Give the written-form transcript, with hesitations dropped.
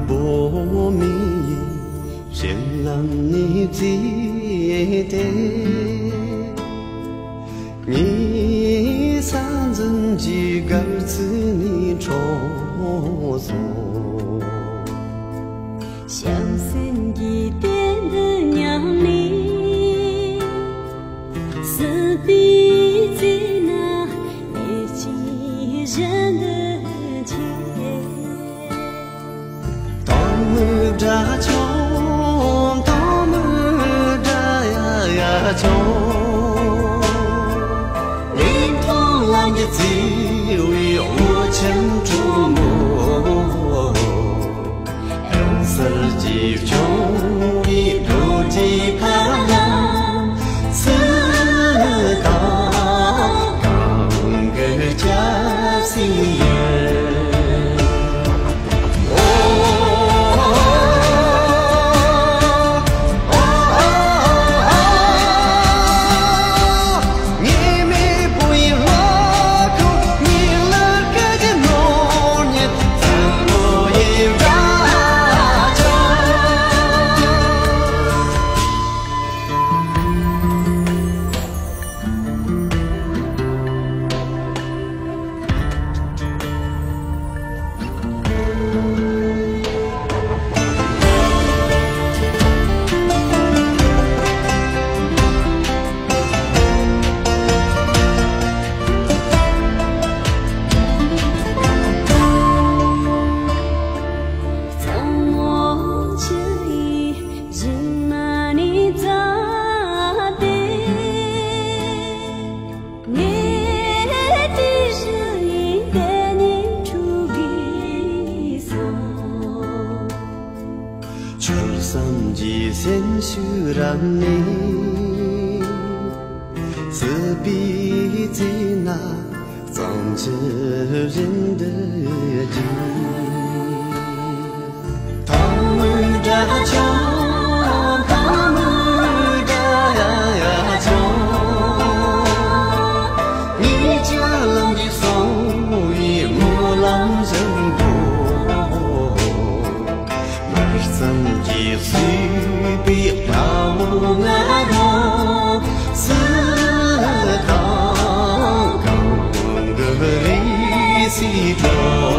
波米，谁让你记得？你三针几个字你戳错，小声一点的娘你，是比在那没几人的街，当我扎穷，当我扎呀穷。也只为我牵住我，用世界中的路几盼望，是当个家心眼。几鲜血让你自闭在那藏着人的心，他们扎穷，他们扎穷，你家郎的送一木郎人过，买生几岁。别把我爱到死当个离西头。